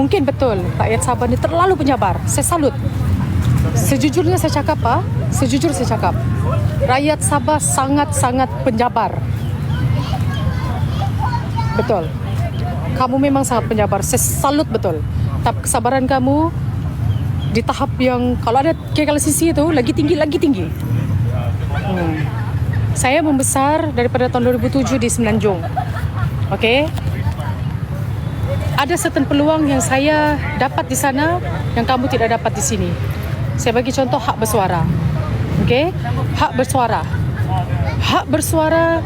Mungkin betul rakyat Sabah ni terlalu penyabar. Saya salut. Sejujurnya saya cakap sejujur saya cakap, rakyat Sabah sangat-sangat penyabar. Betul. Kamu memang sangat penyabar. Saya salut betul. Tapi kesabaran kamu di tahap yang kalau ada KLCC itu lagi tinggi. Saya membesar daripada tahun 2007 di Semenanjung. Okey. Ada certain peluang yang saya dapat di sana yang kamu tidak dapat di sini. Saya bagi contoh hak bersuara. Okey? Hak bersuara. Hak bersuara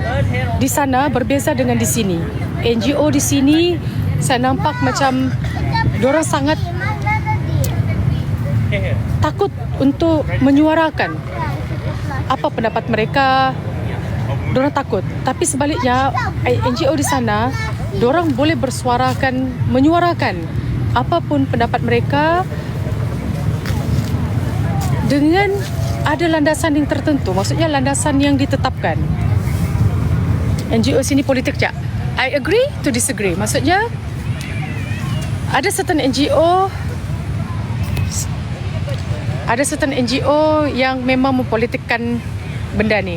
di sana berbeza dengan di sini. NGO di sini saya nampak macam diorang sangat takut untuk menyuarakan apa pendapat mereka. Diorang takut. Tapi sebaliknya NGO di sana diorang boleh menyuarakan apapun pendapat mereka dengan ada landasan yang tertentu. Maksudnya landasan yang ditetapkan. NGO sini politik je. I agree to disagree. Maksudnya ada certain NGO yang memang mempolitikkan benda ni.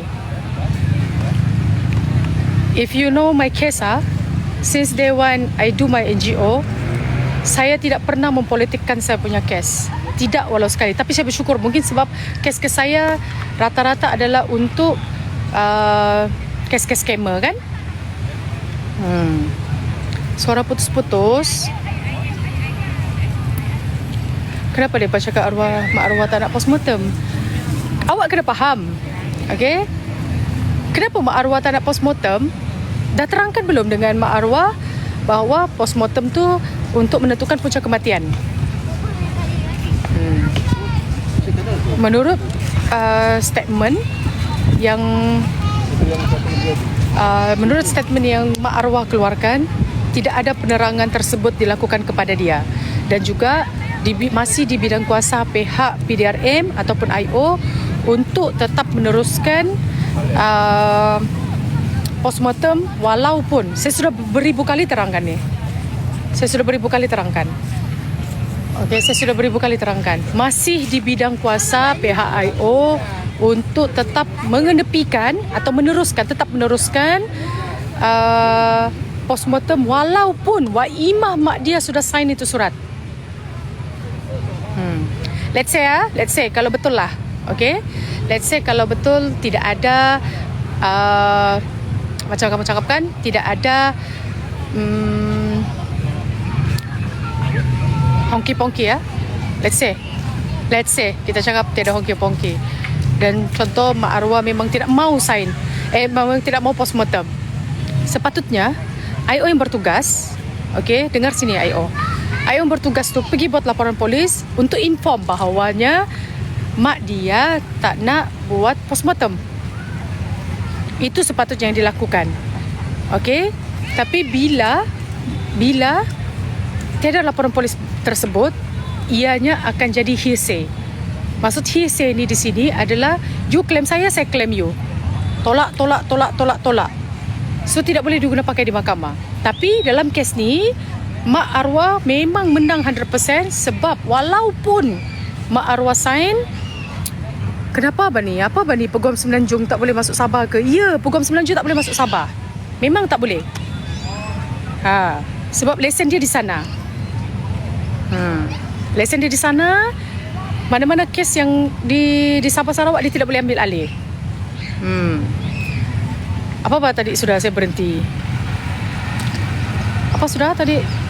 If you know my case, since day one I do my NGO, saya tidak pernah mempolitikkan saya punya kes. Tidak walau sekali. Tapi saya bersyukur mungkin sebab kes-kes saya rata-rata adalah untuk kes-kes scammer kan. Suara putus-putus. Kenapa dia cakap mak arwah tak nak postmortem? Awak kena faham. Okay? Kenapa mak arwah tak nak postmortem? Dah terangkan belum dengan mak arwah bahawa postmortem tu untuk menentukan punca kematian? Menurut statement yang mak arwah keluarkan, tidak ada penerangan tersebut dilakukan kepada dia. Dan juga masih di bidang kuasa pihak PDRM ataupun IO untuk tetap meneruskan postmortem walaupun saya sudah beribu kali terangkan ni. Okey, saya sudah beribu kali terangkan. Masih di bidang kuasa pihak IO untuk tetap mengenepikan atau tetap meneruskan postmortem walaupun waimah mak dia sudah sign itu surat. Let's say kalau betul lah. Okay? Let's say kalau betul tidak ada macam kamu cakapkan, tidak ada honky-ponky ya. Let's say kita cakap tiada honky-ponky. Dan contoh mak arwah memang tidak mau sign, memang tidak mau postmortem. Sepatutnya IO yang bertugas, okay, dengar sini IO yang bertugas tu pergi buat laporan polis untuk inform bahawanya mak dia tak nak buat postmortem. Itu sepatutnya yang dilakukan. Okey? Tapi bila tiada laporan polis tersebut, ianya akan jadi hearsay. Maksud hearsay ni di sini adalah you claim saya claim you. Tolak. So tidak boleh diguna pakai di mahkamah. Tapi dalam kes ni mak arwah memang menang 100% sebab walaupun mak arwah sign. Kenapa Bani? Apa Bani? Peguam Semenanjung tak boleh masuk Sabah ke? Ya, Peguam Semenanjung tak boleh masuk Sabah. Memang tak boleh. Sebab lesen dia di sana. Lesen dia di sana. Mana-mana kes yang di Sabah Sarawak dia tidak boleh ambil alih. Apa tadi sudah saya berhenti? Apa sudah tadi?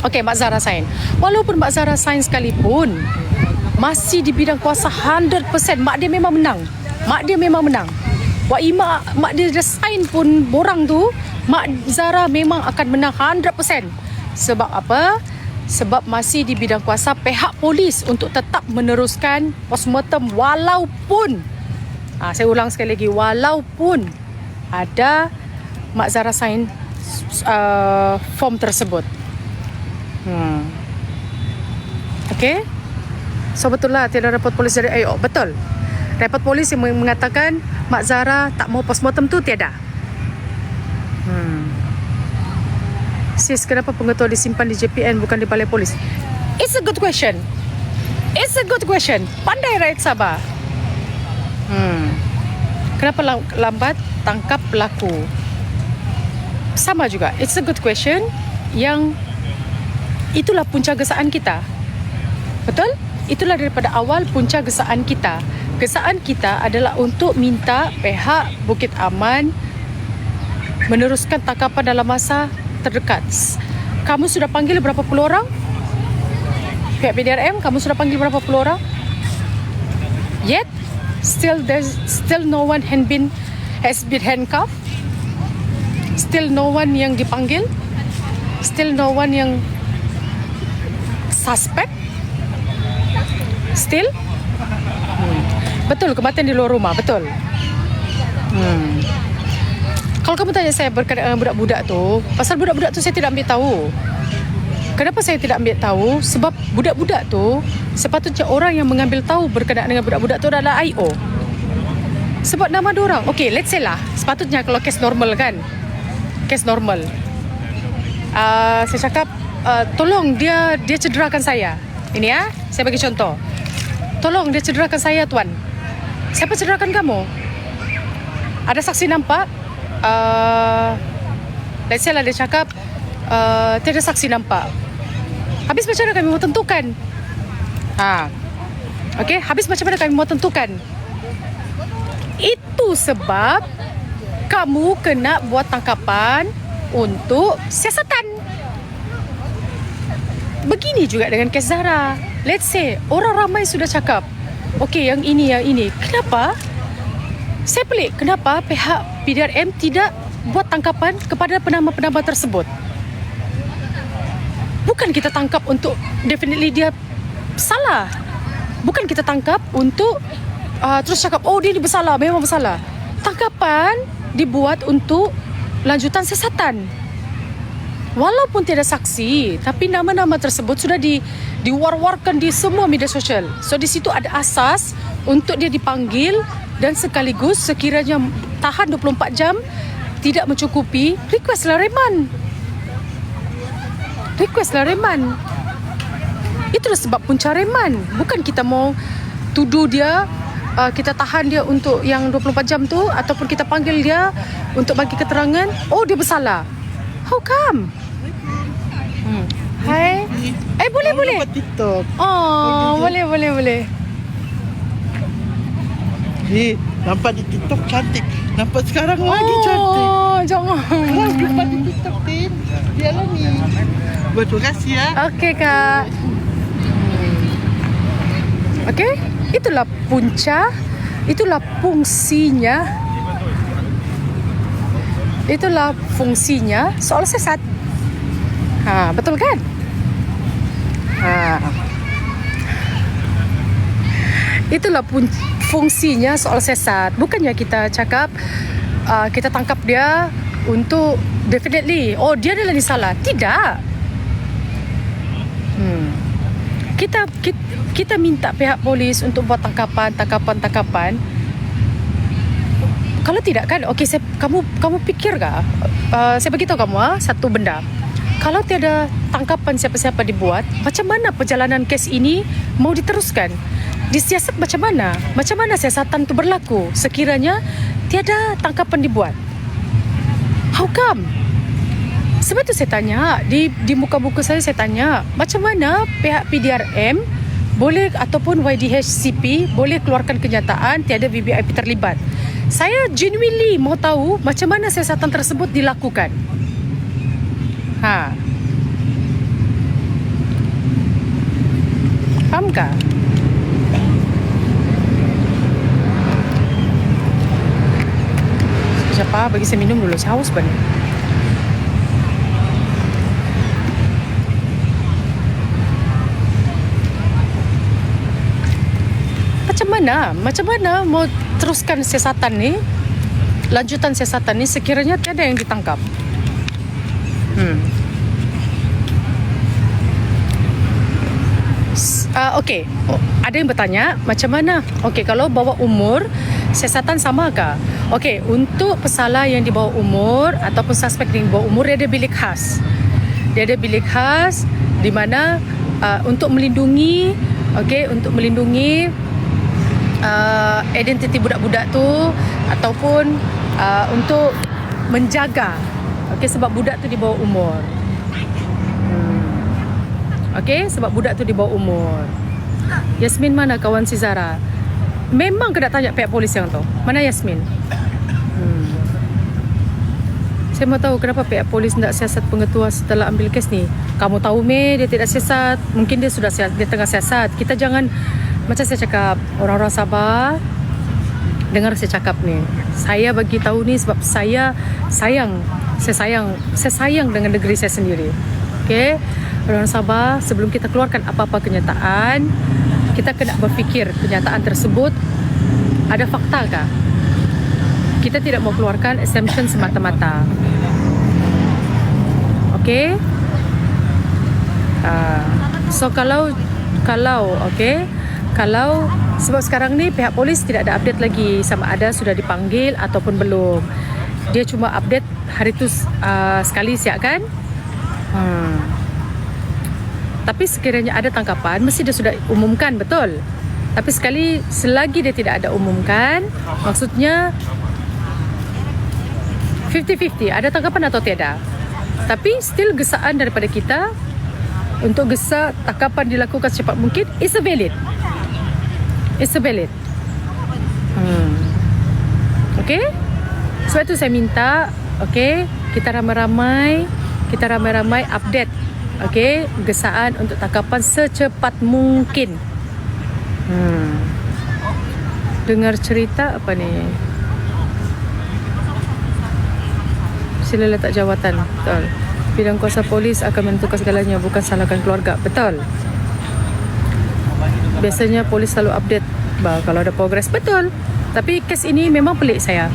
Okey, Mak Zahra sign. Walaupun Mak Zahra sign sekalipun, masih di bidang kuasa 100%. Mak dia memang menang. Mak dia dah sign pun borang tu, Mak Zahra memang akan menang 100%. Sebab apa? Sebab masih di bidang kuasa pihak polis untuk tetap meneruskan postmortem walaupun saya ulang sekali lagi, walaupun ada Mak Zahra sign form tersebut. Okay? So betul lah tiada report polis dari IO. Betul. Report polis yang mengatakan Mak Zahra tak mau postmortem tu tiada. Sis, kenapa pengetua disimpan di JPN bukan di balai polis? It's a good question. It's a good question. Pandai rakyat Sabah. Kenapa lambat tangkap pelaku? Sama juga. It's a good question. Yang itulah punca gesaan kita. Betul? Itulah daripada awal punca gesaan kita. Gesaan kita adalah untuk minta pihak Bukit Aman meneruskan tangkapan dalam masa terdekat. Kamu sudah panggil berapa puluh orang? Pihak PDRM, kamu sudah panggil berapa puluh orang? Yet, still no one has been handcuffed. Still no one yang dipanggil. Still no one yang suspect. Still. Betul, kematian di luar rumah, betul. Kalau kamu tanya saya berkaitan dengan budak-budak tu, pasal budak-budak tu saya tidak ambil tahu. Kenapa saya tidak ambil tahu? Sebab budak-budak tu sepatutnya orang yang mengambil tahu berkaitan dengan budak-budak tu adalah IO. Sebab nama diorang, okay, let's say lah, sepatutnya kalau kes normal kan, kes normal, saya cakap, tolong dia cederakan saya. Ini ya, saya bagi contoh. Tolong dia cederakan saya, tuan. Siapa cederakan kamu? Ada saksi nampak? Let's say lah dia cakap, tiada saksi nampak. Habis macam mana kami mau tentukan? Okay, habis macam mana kami mau tentukan? Itu sebab kamu kena buat tangkapan untuk siasatan. Begini juga dengan kes Zahra. Let's say orang ramai sudah cakap, okay, yang ini. Kenapa? Saya pelik, kenapa pihak PDRM tidak buat tangkapan kepada penambah-penambah tersebut? Bukan kita tangkap untuk definitely dia salah. Bukan kita tangkap untuk terus cakap, oh dia ni bersalah, memang bersalah. Tangkapan dibuat untuk lanjutan siasatan. Walaupun tiada saksi, tapi nama-nama tersebut sudah diwar-warkan di semua media sosial. So di situ ada asas untuk dia dipanggil dan sekaligus sekiranya tahan 24 jam tidak mencukupi, requestlah reman. Itulah sebab punca reman. Bukan kita mau tuduh dia, kita tahan dia untuk yang 24 jam tu, ataupun kita panggil dia untuk bagi keterangan, oh dia bersalah. How come? Hai. Boleh. TikTok. Oh, boleh. Nampak di TikTok cantik. Nampak sekarang lagi cantik. Oh, jangan. Kalau jumpa di TikTok, Tin. Dia lah ni. Terima kasih ya. Okey, Kak. Okey, itulah punca. Itulah fungsinya soal sesat. Betul kan? Itulah fungsinya soal sesat. Bukannya kita cakap kita tangkap dia untuk definitely, oh dia adalah ni salah. Tidak. Kita minta pihak polis untuk buat tangkapan. Kalau tidak kan, okey, kamu fikir tak? Saya beritahu kamu satu benda. Kalau tiada tangkapan siapa-siapa dibuat, macam mana perjalanan kes ini mau diteruskan? Disiasat macam mana? Macam mana siasatan itu berlaku sekiranya tiada tangkapan dibuat? How come? Sebab itu saya tanya, di muka buku saya tanya, macam mana pihak PDRM boleh ataupun YDHCP boleh keluarkan kenyataan tiada VVIP terlibat? Saya genuinely mau tahu macam mana siasatan tersebut dilakukan. Faham kah? Siapa? Bagi saya minum dulu, saya haus banget. Macam mana mau teruskan siasatan ni, lanjutan siasatan ni sekiranya tiada yang ditangkap? Okey, ada yang bertanya macam mana? Okey, kalau bawah umur, siasatan sama ke? Okey, untuk pesalah yang di bawah umur ataupun suspek yang di bawah umur, dia ada bilik khas. Dia ada bilik khas di mana untuk melindungi, untuk melindungi identiti budak-budak tu ataupun untuk menjaga, sebab budak tu di bawah umur. Sebab budak tu di bawah umur. Yasmin mana kawan si Zara? Memang kena tanya pihak polis yang tu. Mana Yasmin? Saya mau tahu kenapa pihak polis tidak siasat pengetua setelah ambil kes ni. Kamu tahu dia tidak siasat. Mungkin dia sudah siasat, dia tengah siasat. Kita jangan, macam saya cakap, orang-orang Sabah, dengar saya cakap ni. Saya bagi tahu ni sebab saya sayang dengan negeri saya sendiri. Orang Sabah, sebelum kita keluarkan apa-apa kenyataan, kita kena berfikir kenyataan tersebut ada fakta kah? Kita tidak mau keluarkan assumption semata-mata. So kalau sebab sekarang ni pihak polis tidak ada update lagi sama ada sudah dipanggil ataupun belum. Dia cuma update hari tu sekali siap kan? Tapi sekiranya ada tangkapan, mesti dia sudah umumkan, betul. Tapi selagi dia tidak ada umumkan, maksudnya 50-50, ada tangkapan atau tiada. Tapi still gesaan daripada kita untuk gesa tangkapan dilakukan secepat mungkin is a valid. Sebab itu saya minta, kita ramai-ramai update. Gesaan untuk tangkapan secepat mungkin. Dengar cerita apa ni? Sila letak jawatan. Betul. Bidang kuasa polis akan menentukan segalanya, bukan salahkan keluarga. Betul. Biasanya polis selalu update kalau ada progres. Betul. Tapi kes ini memang pelik saya.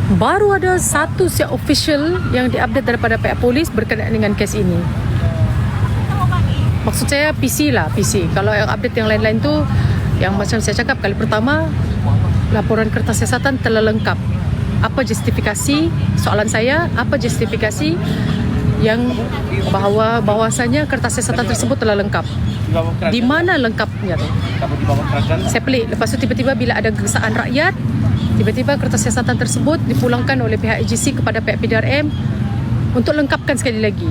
Baru ada satu siap official yang diupdate daripada pihak polis berkenaan dengan kes ini. Maksud saya PC. Kalau yang update yang lain-lain tu, yang macam saya cakap kali pertama, laporan kertas siasatan telah lengkap. Apa justifikasi? Soalan saya, apa justifikasi yang bahawasanya kertas siasatan tersebut telah lengkap? Di mana lengkapnya tu? Saya pelik. Lepas tu tiba-tiba bila ada gesaan rakyat, tiba-tiba kertas siasatan tersebut dipulangkan oleh pihak AGC kepada pihak PDRM untuk lengkapkan sekali lagi.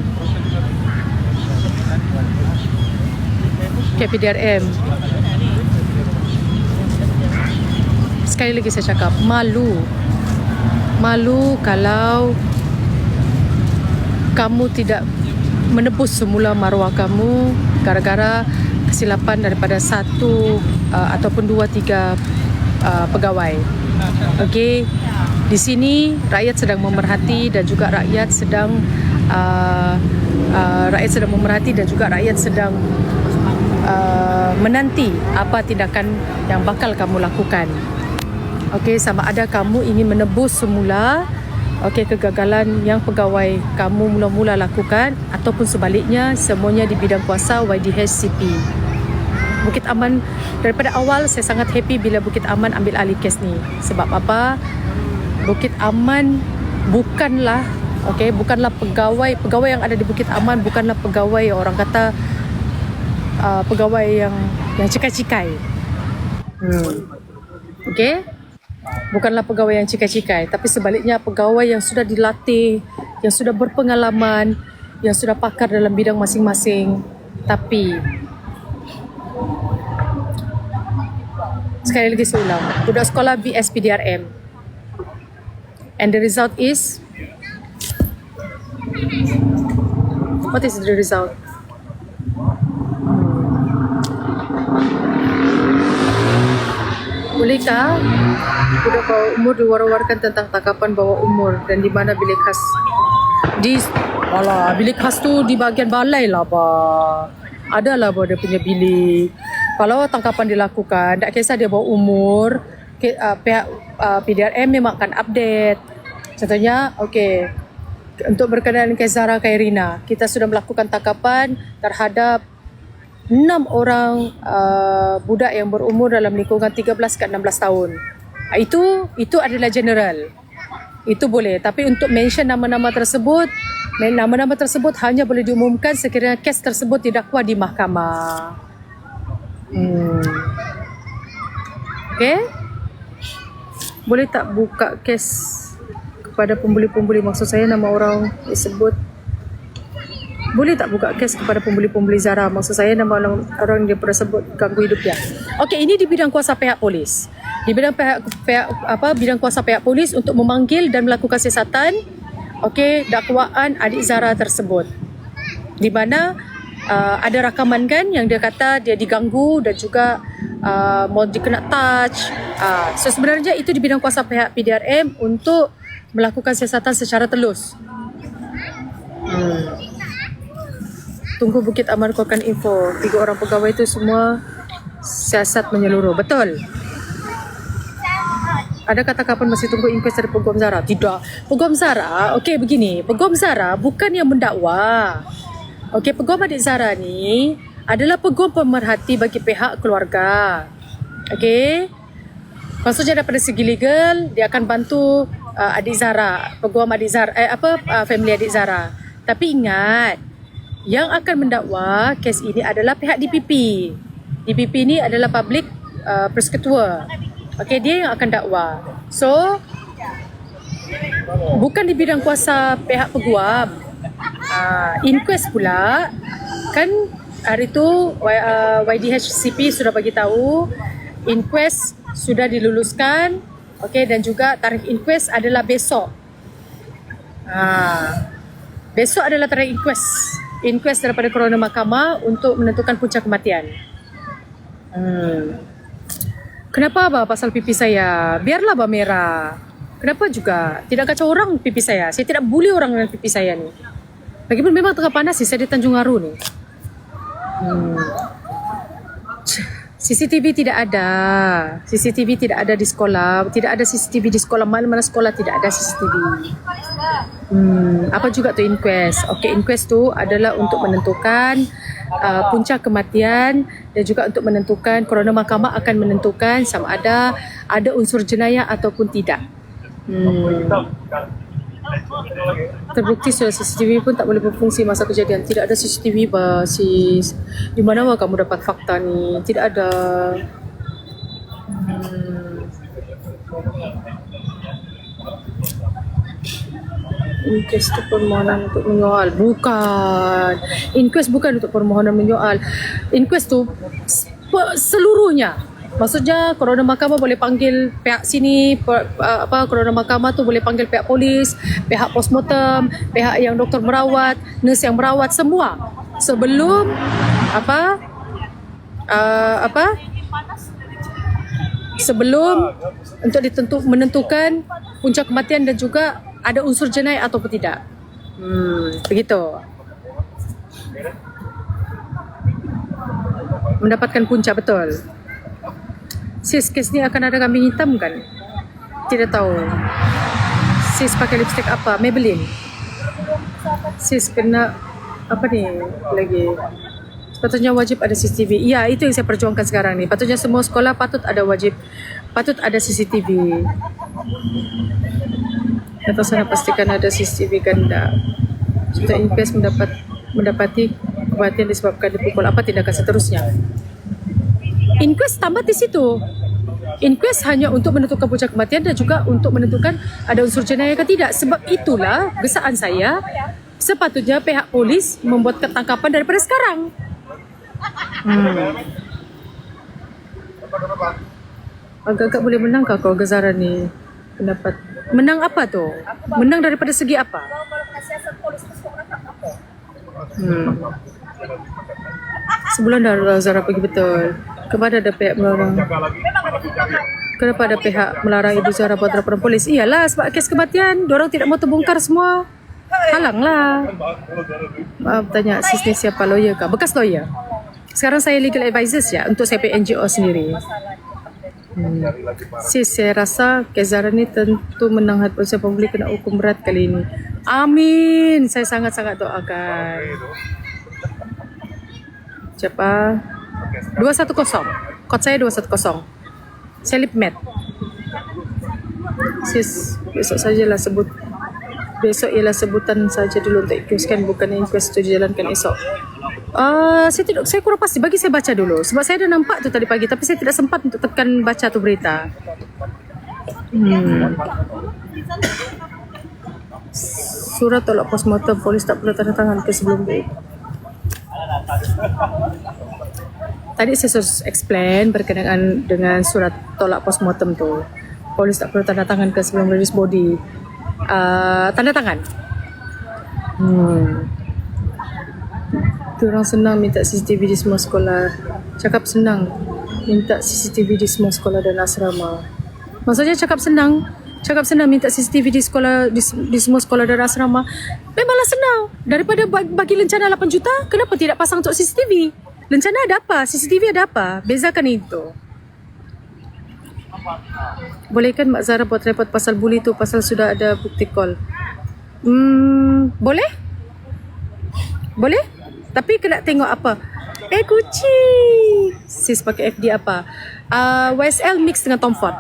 Pihak PDRM. Sekali lagi saya cakap, malu kalau kamu tidak menebus semula maruah kamu gara-gara kesilapan daripada satu ataupun dua tiga pegawai. Di sini rakyat sedang memerhati dan juga rakyat sedang menanti apa tindakan yang bakal kamu lakukan. Sama ada kamu ingin menebus semula kegagalan yang pegawai kamu mula-mula lakukan ataupun sebaliknya, semuanya di bidang kuasa YDHCP. Bukit Aman, daripada awal saya sangat happy bila Bukit Aman ambil alih kes ni. Sebab apa? Bukit Aman bukanlah pegawai yang ada di Bukit Aman bukanlah pegawai orang kata pegawai yang cikai-cikai. Bukanlah pegawai yang cikai-cikai, tapi sebaliknya pegawai yang sudah dilatih, yang sudah berpengalaman, yang sudah pakar dalam bidang masing-masing. Tapi sekali lagi saya ulang, budak sekolah BS PDRM, and the result is, what is the result? Bolehkah budak bawah umur diwar-warkan tentang tangkapan bawah umur dan di mana bilik khas? Bilik khas tu di bahagian balai lah, adalah dia punya bilik. Kalau tangkapan dilakukan, tak kisah dia bawah umur, pihak PDRM memang akan update. Contohnya, untuk berkenaan kes Zara Khairina, kita sudah melakukan tangkapan terhadap 6 orang budak yang berumur dalam lingkungan 13 ke 16 tahun. Itu adalah general. Itu boleh, tapi untuk mention nama-nama tersebut hanya boleh diumumkan sekiranya kes tersebut didakwa di mahkamah. Okay? Boleh tak buka kes kepada pembuli-pembuli, maksud saya nama orang disebut. Boleh tak buka kes kepada pembuli-pembuli Zara, maksud saya nama orang dia pernah sebut ganggu hidup dia. Okey, ini di bidang kuasa pihak polis. Di bidang bidang kuasa pihak polis untuk memanggil dan melakukan siasatan dakwaan adik Zara tersebut. Di mana ada rakaman kan yang dia kata dia diganggu dan juga mau dikena touch. So sebenarnya itu di bidang kuasa pihak PDRM untuk melakukan siasatan secara telus. Tunggu Bukit Aman keluarkan info. 3 orang pegawai itu semua siasat menyeluruh. Betul. Ada kata kapan masih tunggu inquest dari Peguam Zara? Tidak. Peguam Zara, okey begini. Peguam Zara bukan yang mendakwa. Okey, Peguam adik Zara ni adalah peguam pemerhati bagi pihak keluarga. Okey. Maksudnya daripada segi legal, dia akan bantu adik Zara, peguam adik Zara, family adik Zara. Tapi ingat, yang akan mendakwa kes ini adalah pihak DPP. DPP ni adalah public persekutua. Okey, dia yang akan dakwa. So, bukan di bidang kuasa pihak peguam. Inquest pula, kan hari tu YDHCP sudah bagi tahu inquest sudah diluluskan. Okey, dan juga tarikh inquest adalah besok. Besok adalah tarikh inquest daripada coroner mahkamah untuk menentukan punca kematian. Kenapa abah pasal pipi saya? Biarlah abah merah. Kenapa juga? Tidak kacau orang pipi saya. Saya tidak bully orang dengan pipi saya ni. Lagipun memang tengah panas sih, saya di Tanjung Aru ni. CCTV tidak ada. CCTV tidak ada di sekolah. Tidak ada CCTV di sekolah. Mana-mana sekolah tidak ada CCTV. Apa juga tu inquest? Okey, inquest tu adalah untuk menentukan punca kematian dan juga untuk menentukan, coroner mahkamah akan menentukan sama ada unsur jenayah ataupun tidak. Terbukti sudah CCTV pun tak boleh berfungsi masa kejadian. Tidak ada CCTV sis. Di mana kamu dapat fakta ni? Tidak ada. Inquest itu permohonan untuk menyoal. Bukan. Inquest bukan untuk permohonan menyoal. Inquest tu seluruhnya. Maksudnya coroner mahkamah boleh panggil pihak sini, coroner mahkamah tu boleh panggil pihak polis, pihak postmortem, pihak yang doktor merawat, nurse yang merawat, semua. Sebelum sebelum untuk menentukan punca kematian dan juga ada unsur jenayah ataupun tidak. Begitu. Mendapatkan punca, betul. Sis, kes ni akan ada kambing hitam kan? Tidak tahu. Sis pakai lipstick apa? Maybelline. Sis kena apa ni lagi? Sepatutnya wajib ada CCTV. Ya, itu yang saya perjuangkan sekarang ni. Patutnya semua sekolah patut ada CCTV. Atau saya pastikan ada CCTV ganda. Sudah inquest mendapati kematian disebabkan dipukul, apa tindakan seterusnya? Inquest tambah di situ. Inquest hanya untuk menentukan punca kematian dan juga untuk menentukan ada unsur jenayah ke tidak. Sebab itulah gesaan saya, sepatutnya pihak polis membuat ketangkapan daripada sekarang. Agak-agak boleh menang kah keluarga Zara ni? Pendapat menang apa tu? Menang daripada segi apa? Sebulan dah Zara pergi betul. Kenapa ada pihak melarang? Kenapa ada pihak melarang Ibu Zara buat laporan polis? Iyalah sebab kes kematian, diorang tidak mau terbongkar semua. Halanglah. Maaf tanya, sis ni siapa, lawyer kah? Bekas lawyer. Sekarang saya legal advisor ya untuk saya punya NGO sendiri. Sis, saya rasa kes Zara ni tentu menang hati polisi pembeli kena hukum berat kali ini. Amin. Saya sangat-sangat doakan. Siapa? 210. Kod saya 210. Saya lipmat. Sis, besok sajalah sebut. Besok ialah sebutan saja dulu untuk inquest, bukan inquest itu dijalankan esok. Saya kurang pasti. Bagi saya baca dulu. Sebab saya dah nampak tu tadi pagi, tapi saya tidak sempat untuk tekan baca tu berita. Surat tolak postmortem, polis tak perlu tanda tangan ke sebelum break. Tadi saya sudah explain berkenaan dengan surat tolak postmortem tu. Polis tak perlu tanda tangan ke sebelum release body. Tanda tangan. Diorang senang minta CCTV di semua sekolah. Cakap senang minta CCTV di semua sekolah dan asrama. Maksudnya cakap senang minta CCTV di sekolah, di semua sekolah dan asrama. Memanglah senang. Daripada bagi lencana 8 juta, kenapa tidak pasang untuk CCTV? Lencana ada apa? CCTV ada apa? Bezakan itu. Boleh kan Mak Zara buat report pasal bully tu, pasal sudah ada bukti call? Boleh? Boleh? Tapi kena tengok apa? Kucing. Sis pakai FD apa? YSL mix dengan Tom Ford.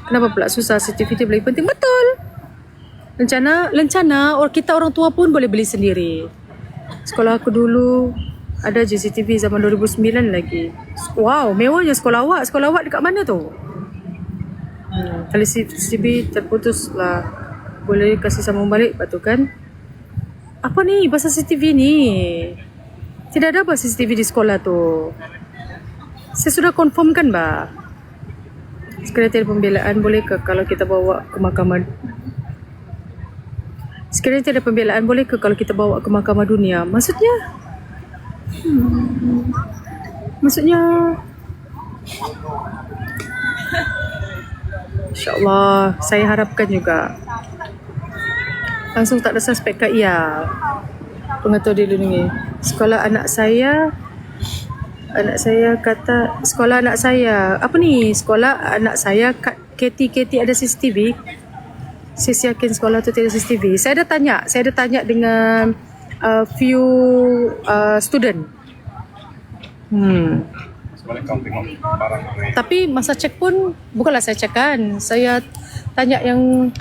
Kenapa pula susah? CCTV lebih penting. Betul. Lencana kita orang tua pun boleh beli sendiri. Sekolah aku dulu ada CCTV zaman 2009 lagi. Wow, mewahnya sekolah awak. Sekolah awak dekat mana tu? Kalau CCTV terputus lah, boleh kasih sambung balik, betul kan? Apa ni pasal CCTV ni? Tidak ada apa CCTV di sekolah tu. Saya sudah confirmkan bah. Sekretariat pembelaan boleh ke kalau kita bawa ke mahkamah? Sekretariat pembelaan boleh ke kalau kita bawa ke mahkamah dunia? Maksudnya? InsyaAllah, saya harapkan juga. Langsung tak ada suspek ke? Ya. Pengatur dilindungi. Sekolah anak saya kata, sekolah anak saya, apa ni? Sekolah anak saya, KT ada CCTV. Saya yakin sekolah tu tidak CCTV. Saya ada tanya dengan few student. Tapi masa cek pun bukanlah saya cek kan. Saya tanya yang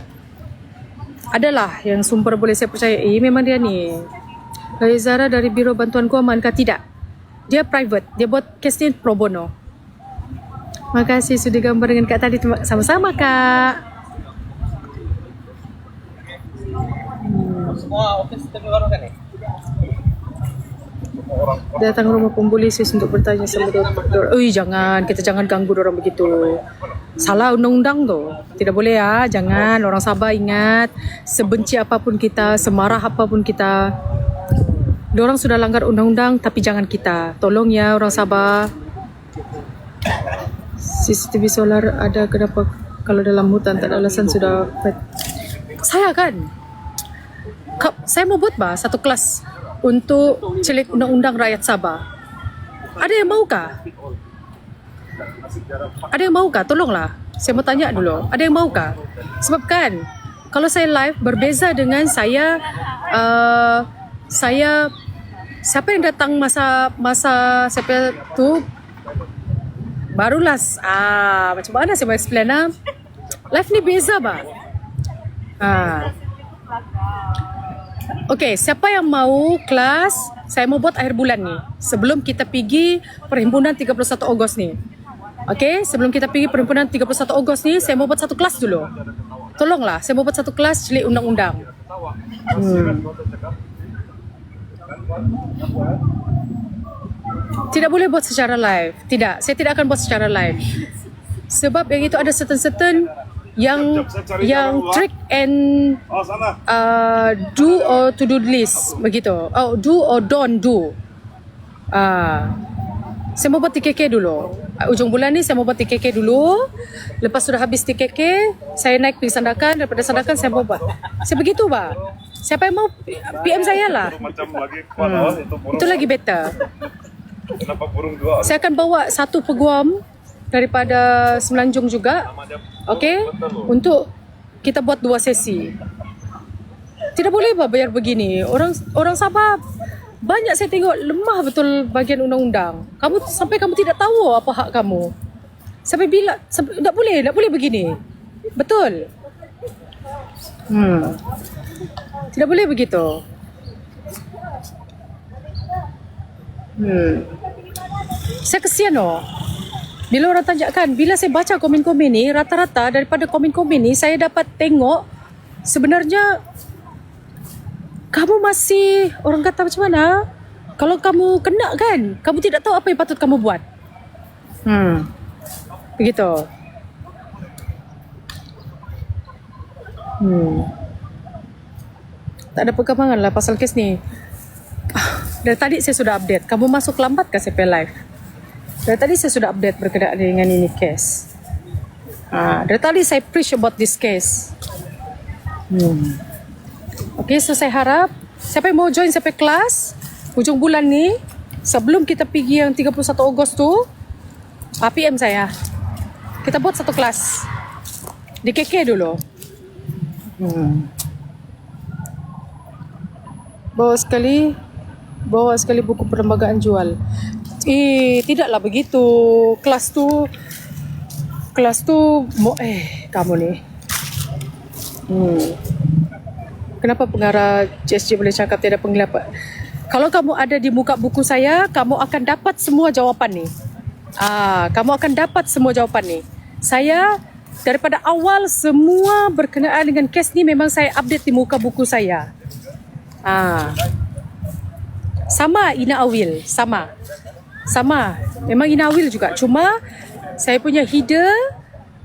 adalah yang sumber boleh saya percayai. Memang dia ni. Dari Zara dari Biro Bantuan Kewangan kah? Tidak. Dia private. Dia buat kes ni pro bono. Makasih sudah gambar dengan Kak tadi. Sama-sama Kak. Semua office tapi baru kan ni? Datang rumah pembuli sis untuk bertanya sama doktor. Jangan, kita jangan ganggu orang begitu. Salah undang-undang tu. Tidak boleh ya, jangan. Orang Sabah ingat, sebenci apapun kita, semarah apapun kita, diorang sudah langgar undang-undang, tapi jangan kita. Tolong ya orang Sabah. CCTV solar ada, kenapa kalau dalam hutan tak ada alasan sudah. Saya kan, saya mau buat satu kelas untuk celik undang-undang rakyat Sabah. Ada yang mau kah? Ada yang mau kah? Tolonglah. Saya mau tanya dulu. Ada yang mau kah? Sebab kan, kalau saya live berbeza dengan saya siapa yang datang masa siapa tu barulah macam mana saya mau explain live ni beza bah. Okey, siapa yang mau kelas saya mau buat akhir bulan ni sebelum kita pergi perhimpunan 31 Ogos ni. Okey, sebelum kita pergi perhimpunan 31 Ogos ni saya mau buat satu kelas dulu. Tolonglah, saya mau buat satu kelas celik undang-undang. Tidak boleh buat secara live. Tidak, saya tidak akan buat secara live. Sebab yang itu ada certain yang trick and do or to do list begitu. Do or don't do. Saya mau buat TKK dulu. Ujung bulan ni saya mau buat TKK dulu. Lepas sudah habis TKK, saya naik pergi Sandakan. Daripada Sandakan saya mau buat. Saya begitu bah. Siapa yang mau PM saya lah. Itu lagi better. Saya akan bawa satu peguam daripada Semenanjung juga. Okey, untuk kita buat 2 sesi. Tidak boleh bayar begini. Orang Sabah banyak saya tengok lemah betul bahagian undang-undang. Sampai kamu tidak tahu apa hak kamu. Sampai bila tak boleh begini. Betul. Tidak boleh begitu. Saya kesian bila orang tanyakan, bila saya baca komen-komen ni, rata-rata daripada komen-komen ni saya dapat tengok sebenarnya kamu masih, orang kata macam mana, kalau kamu kena kan, kamu tidak tahu apa yang patut kamu buat. Begitu. Tak ada perkembangan lah pasal kes ni. Dari tadi saya sudah update. Kamu masuk lambat ke CP Live? Dari tadi saya sudah update berkenaan dengan ini kes. Dari tadi saya preach about this case. Okay, so saya harap siapa yang mau join sampai kelas hujung bulan ni, sebelum kita pergi yang 31 Ogos tu, PM saya. Kita buat satu kelas di KK dulu. Bawa sekali buku perlembagaan jual. Tidaklah begitu. Kelas tu kamu ni. Kenapa pengarah JSG boleh cakap tiada penglihatan? Kalau kamu ada di muka buku saya, kamu akan dapat semua jawapan ni. Kamu akan dapat semua jawapan ni. Saya daripada awal semua berkenaan dengan kes ni memang saya update di muka buku saya. Sama Ina Awil, sama. Memang Ina Awil juga. Cuma saya punya header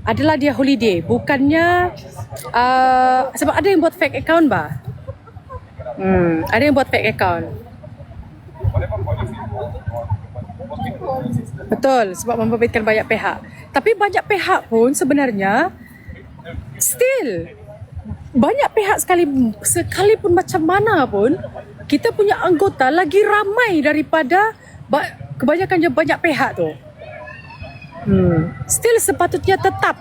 adalah dia holiday, bukannya sebab ada yang buat fake account bah. Ada yang buat fake account. Betul, sebab membabitkan banyak pihak. Tapi banyak pihak pun sebenarnya still banyak pihak sekalipun macam mana pun kita punya anggota lagi ramai daripada kebanyakan banyak pihak tu. Still sepatutnya tetap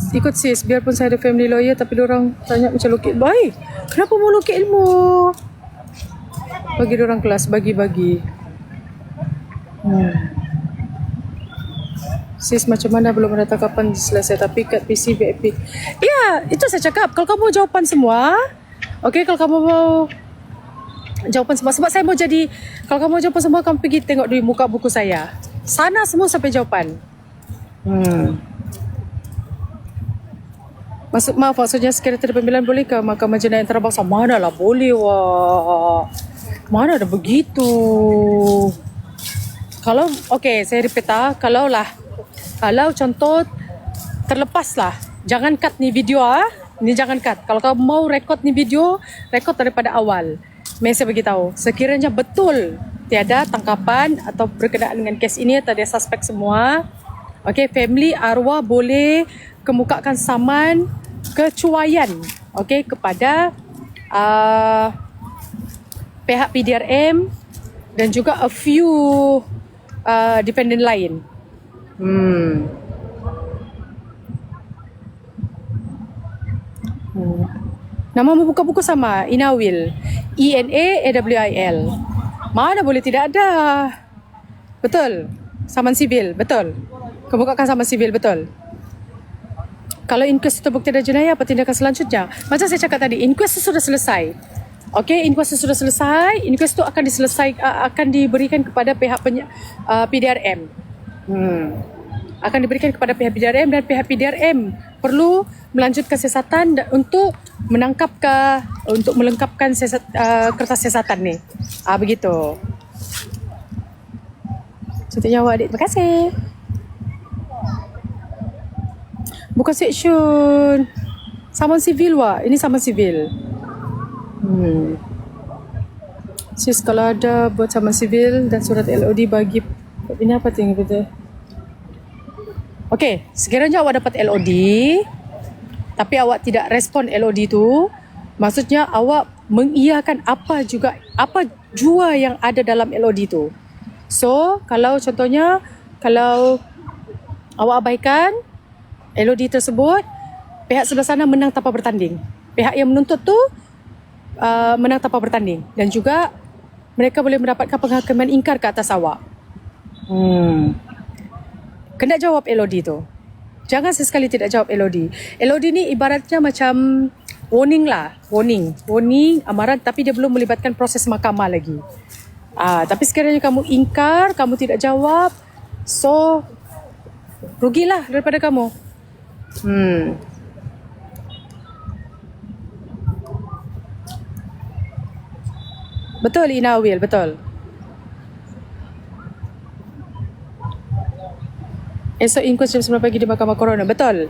ikut sis, biarpun saya ada family lawyer tapi diorang tanya macam lukit baik, kenapa mau lukit ilmu, bagi diorang kelas bagi-bagi. Sis macam mana belum ada kapan selesai, tapi kat PC VIP. Ya, itu saya cakap. Kalau kamu jawapan semua, okay, kalau kamu mau jawapan semua, sebab saya mau jadi, kalau kamu mau jawapan semua, kamu pergi tengok di muka buku saya. Sana semua sampai jawapan. Maksudnya sekretari pemilihan boleh ke Mahkamah Jenayah Antarabangsa? Mana lah boleh wah. Mana ada begitu. Kalau, okay, saya repeat kalau contoh terlepas lah, jangan cut ni video ni jangan cut. Kalau kamu mau rekod ni video, rekod daripada awal. Saya beritahu, sekiranya betul tiada tangkapan atau berkenaan dengan kes ini, tiada suspek semua, okay, family arwah boleh kemukakan saman kecuaian, okay, kepada pihak PDRM dan juga a few dependent lain. Nama membuka buku sama, Inawil, ENAAWIL. Mana boleh tidak ada. Betul. Saman sivil, betul. Kebukakan saman sivil, betul. Kalau inquest itu bukti dan jenayah, apa tindakan selanjutnya? Macam saya cakap tadi, inquest itu sudah selesai. Okey, inquest itu sudah selesai. Inquest itu akan diberikan kepada pihak PDRM. Akan diberikan kepada pihak PDRM, dan pihak PDRM perlu melanjutkan siasatan untuk melengkapkan kertas siasatan ni. Begitu. Contohnya awak adik, terima kasih. Bukan seksyen. Saman sivil wak. Ini saman sivil. Sis, kalau ada buat saman sivil dan surat LOD bagi ini apa tinggal betul? Okey, sekiranya awak dapat LOD tapi awak tidak respon LOD tu, maksudnya awak mengiyakan apa jua yang ada dalam LOD tu. So, kalau contohnya kalau awak abaikan, LOD tersebut, pihak sebelah sana menang tanpa bertanding. Pihak yang menuntut tu menang tanpa bertanding. Dan juga mereka boleh mendapatkan penghakiman ingkar ke atas awak. Kena jawab LOD tu. Jangan sesekali tidak jawab LOD. LOD ni ibaratnya macam warning lah. Warning, amaran, tapi dia belum melibatkan proses mahkamah lagi. Tapi sekiranya kamu ingkar, kamu tidak jawab, so rugilah daripada kamu. Betul Ina Will, betul. Esok inquest jam 9 pagi di Mahkamah Corona. Betul.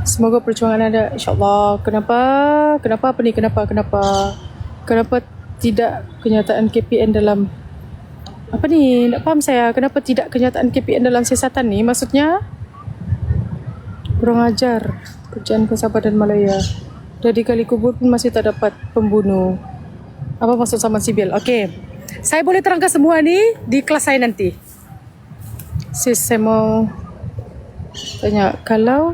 Semoga perjuangan anda, insyaAllah. Kenapa tidak kenyataan KPN dalam apa ni? Tak faham saya. Kenapa tidak kenyataan KPN dalam siasatan ni? Maksudnya kurang ajar. Kerjaan ke Sabah dan Malaya. Dah dikali kubur pun masih tak dapat pembunuh. Apa maksud saman sibil? Okey. Saya boleh terangkan semua ni di kelas saya nanti. Sis, saya mau tanya, kalau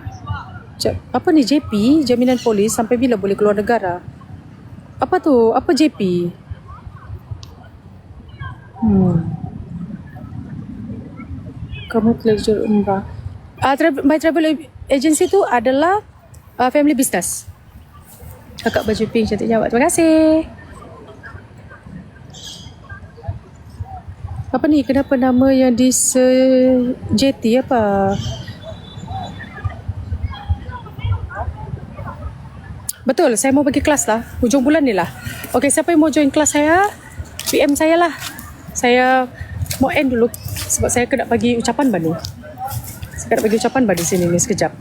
apa ni JP, jaminan polis, sampai bila boleh keluar negara? Apa tu? Apa JP? Kamu pleasure umrah. My travel agency tu adalah family business. Kakak baju pink cantik jawab. Terima kasih. Apa ni? Kenapa nama yang di JT apa? Betul, saya mau bagi kelas lah. Hujung bulan ni lah. Okey, siapa yang mau join kelas saya? PM saya lah. Saya mau end dulu sebab saya kena bagi ucapan bani. Saya kena bagi ucapan bani sini ni sekejap.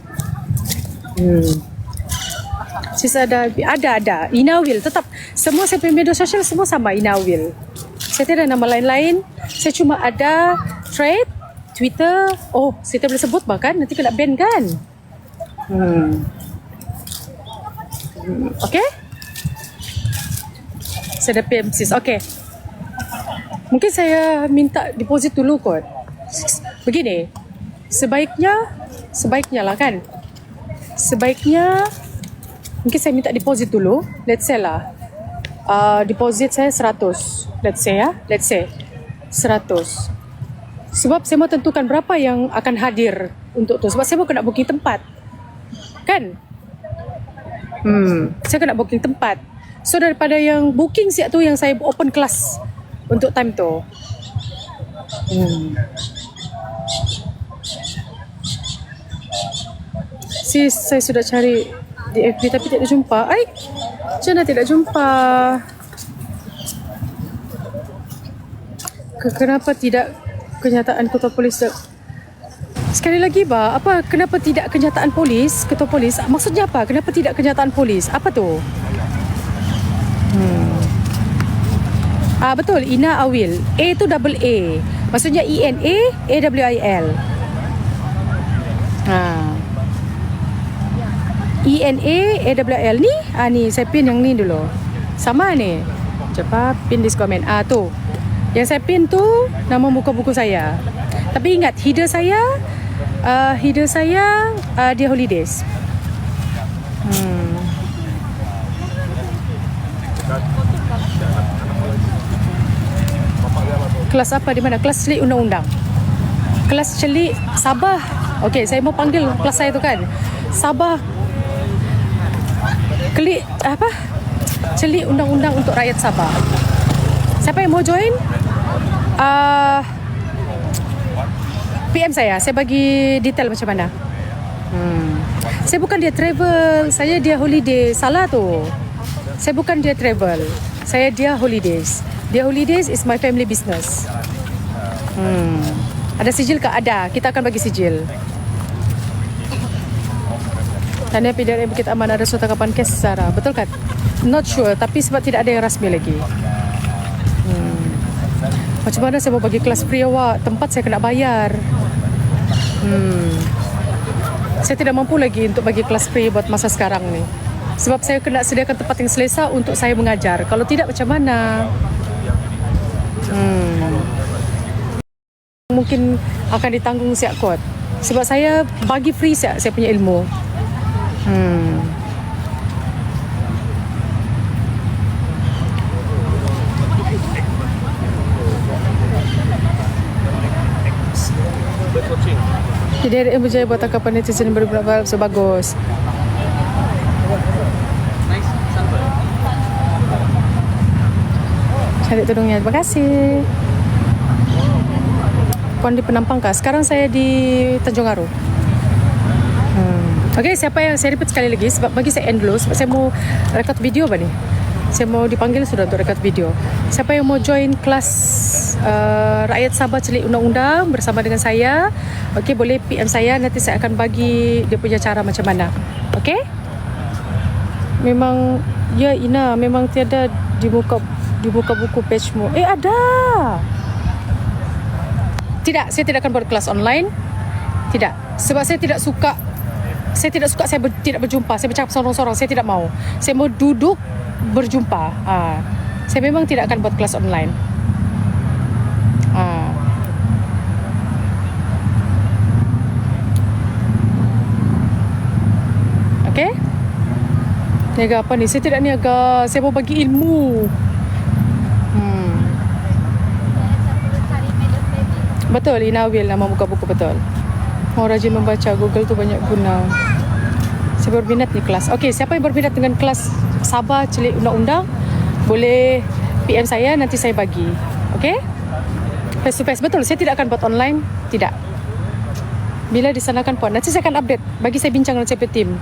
Sisa ada. Ina Will tetap. Semua saya punya media sosial semua sama Ina Will. Saya tidak ada nama lain-lain. Saya cuma ada Thread, Twitter. Oh, saya tak boleh sebut bahkan. Nanti kena ban kan? Okay? Saya dah PM sis. Okay. Mungkin saya minta deposit dulu kot. Begini. Sebaiknya lah kan? Sebaiknya mungkin saya minta deposit dulu. Let's say lah. Deposit saya 100. Let's say 100. Sebab saya mau tentukan berapa yang akan hadir untuk tu. Sebab saya mau kena booking tempat. Kan? Saya kena booking tempat. So daripada yang booking siap tu, yang saya open kelas untuk time tu. Sis, saya sudah cari di FB tapi tidak jumpa. Macam mana tidak jumpa? Kenapa tidak kenyataan ketua polis? Sekali lagi kenapa tidak kenyataan polis, ketua polis? Maksudnya apa? Kenapa tidak kenyataan polis? Apa tu? Betul, Ina Awil. A tu double A. Maksudnya ENA AWIL. ENA AWIL ni. Ni saya pin yang ni dulu. Sama ni. Cepat pin di komen. Tu. Yang saya pin tu nama muka buku saya. Tapi ingat header saya dia holidays. Kelas apa di mana? Kelas celik undang-undang. Kelas celik Sabah. Okey, saya mau panggil kelas saya tu kan. Sabah. Celik undang-undang untuk rakyat Sabah. Siapa yang mau join? PM saya bagi detail macam mana. Saya bukan dia travel, saya dia holiday. Salah tu. Saya bukan dia travel, saya dia holidays. Dia holidays is my family business. Ada sijil ke? Ada. Kita akan bagi sijil. Tanya PDRM Bukit Aman ada surat tanggapan kes Sarah. Betul kan? Not sure, tapi sebab tidak ada yang rasmi lagi. Macam mana saya mau bagi kelas free awak? Tempat saya kena bayar. Saya tidak mampu lagi untuk bagi kelas free buat masa sekarang ni. Sebab saya kena sediakan tempat yang selesa untuk saya mengajar. Kalau tidak macam mana? Mungkin akan ditanggung siap kot. Sebab saya bagi free saya punya ilmu. Jadi yang berjaya buat tangkapan netizen berbuat so bagus. Nice, sampai. Cantik tudungnya, terima kasih. Puan di Penampang kah? Sekarang saya di Tanjung Aru. Okey, siapa yang saya repeat sekali lagi sebab bagi saya end dulu sebab saya mau rekod video apa ni? Saya mau dipanggil sudah untuk rekod video. Siapa yang mau join kelas Rakyat Sabah Celik Undang-Undang bersama dengan saya, okey, boleh PM saya, nanti saya akan bagi dia punya cara macam mana. Okey? Memang ya Ina, memang tiada di buka buku page-mu. Ada. Tidak, saya tidak akan buat kelas online. Tidak, sebab saya tidak suka saya tidak berjumpa. Saya bercakap sorang-sorang, saya tidak mau. Saya mau duduk berjumpa. Saya memang tidak akan buat kelas online. Okey? Niaga apa ni? Saya tidak niaga. Saya mau bagi ilmu. Betul, Ina Will nama muka buku, betul. Orang rajin membaca, Google tu banyak guna. Saya berminat ni kelas. Okey, siapa yang berminat dengan kelas Sabah Celik Undang-Undang, boleh PM saya, nanti saya bagi. Okey? Face to face, betul. Saya tidak akan buat online. Tidak. Bila disanakan puan, nanti saya akan update. Bagi saya bincang dengan CP Team.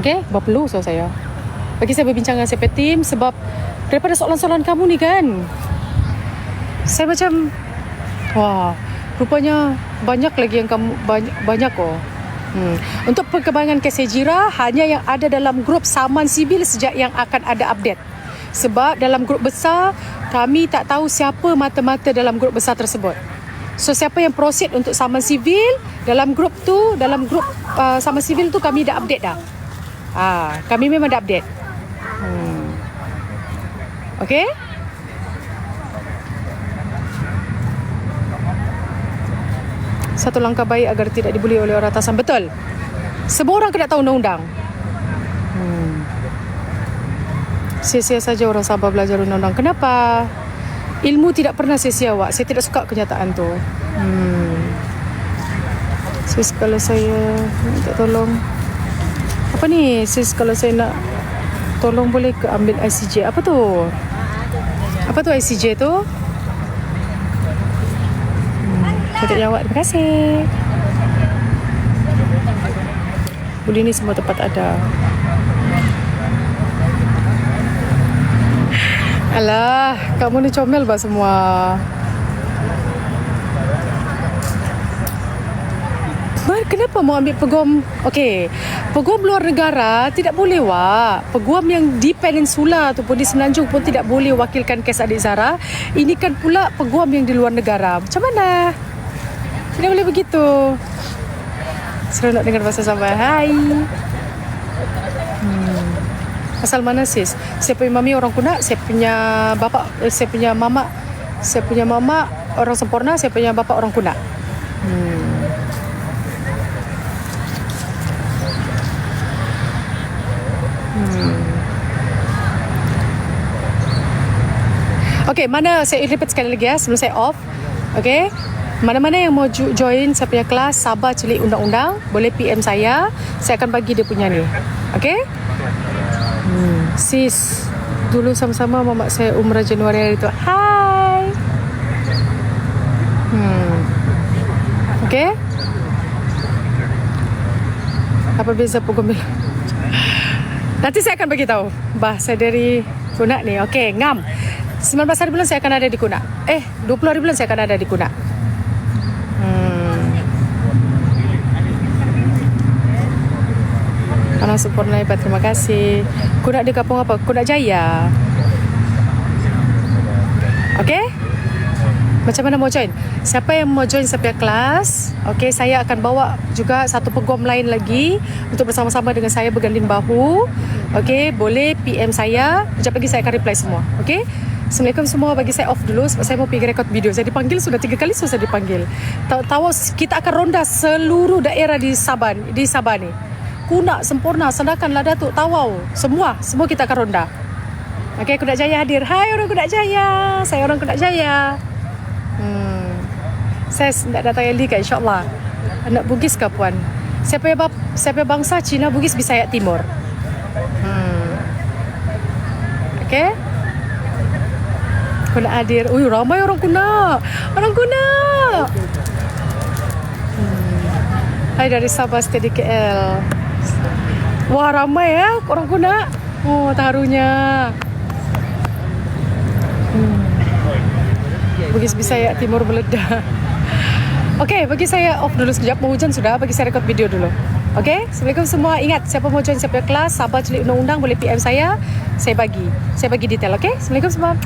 Okey? Berperlu so saya. Bagi saya berbincang dengan CP Team sebab daripada soalan-soalan kamu ni kan, saya macam, wah, rupanya banyak lagi yang kamu banyak kok. Untuk perkembangan kes Hejira hanya yang ada dalam grup Saman Sibil sejak yang akan ada update. Sebab dalam grup besar kami tak tahu siapa mata-mata dalam grup besar tersebut. So siapa yang proceed untuk Saman Sibil dalam grup Saman Sibil tu kami dah update dah. Kami memang dah update. Okey? Satu langkah baik agar tidak dibuli oleh orang atasan. Betul. Semua orang kena tahu undang-undang. Sia-sia saja orang Sabah belajar undang-undang. Kenapa? Ilmu tidak pernah sia-sia, Wak. Saya tidak suka kenyataan tu. Sis, kalau saya minta tolong, apa ni? Sis, kalau saya nak tolong boleh ke ambil ICJ? Apa tu? Apa tu ICJ tu? Untuk jawab, terima kasih. Boleh ni semua tempat ada. Alah, kamu ni comel bah semua. Kenapa mau ambil peguam? Okey, peguam luar negara tidak boleh, Wak. Peguam yang di Peninsula ataupun di Semenanjung pun tidak boleh wakilkan kes adik Zara. Ini kan pula peguam yang di luar negara. Macam mana? Tidak boleh begitu. Seronok dengar bahasa Sabah. Hai. Asal mana sis? Saya punya mami orang Kunak, saya punya mama orang Sempurna, saya punya bapa orang Kunak. Okey, mana saya repeat sekali lagi ya sebelum saya off. Okey. Mana-mana yang mau join saya punya kelas Sabah Celik Undang-Undang, boleh PM saya. Saya akan bagi dia punya ni. Okey? Sis, dulu sama-sama mamak saya umrah Januari hari tu. Hai. Okey? Apa beza peguam? Nanti saya akan bagi tahu. Bah, saya dari Kunak ni. Okey, ngam. 19 hari bulan saya akan ada di Kunak. 20 hari bulan saya akan ada di Kunak. Anak Sempurna hebat, terima kasih. Kunak di kampung apa? Kunak Jaya. Okey? Macam mana mau join? Siapa yang mau join sampai kelas? Okey, saya akan bawa juga satu peguam lain lagi untuk bersama-sama dengan saya berganding bahu. Okey, boleh PM saya. Sekejap lagi saya akan reply semua. Okey? Assalamualaikum semua, bagi saya off dulu sebab saya mau pergi rekod video. Saya dipanggil sudah 3 kali saya dipanggil. Tahu kita akan ronda seluruh daerah di Sabah ni. Kuna, Sempurna, Sandakan, Ladatuk, Tawau, semua kita akan ronda. Okey, Kudat Jaya hadir. Hai orang Kudat Jaya. Saya orang Kudat Jaya. Saya nak datang Eli kan, insyaAllah. Anak Bugis ke puan? Siapa bangsa Cina, Bugis, Bisaya, Timur. Okey. Kuna hadir. Ui, ramai orang Kuna. Hai dari Sabah, stay di KL. Wah, ramai ya orang Kuna. Oh, taruhnya. Bugis Bisaya Timur meledak. Okey, bagi saya off dulu sekejap. Mau hujan sudah, bagi saya rekod video dulu. Okey, Assalamualaikum semua. Ingat, siapa mau join siapa kelas, Sabah Celik Undang-Undang boleh PM saya bagi detail. Okey, Assalamualaikum semua.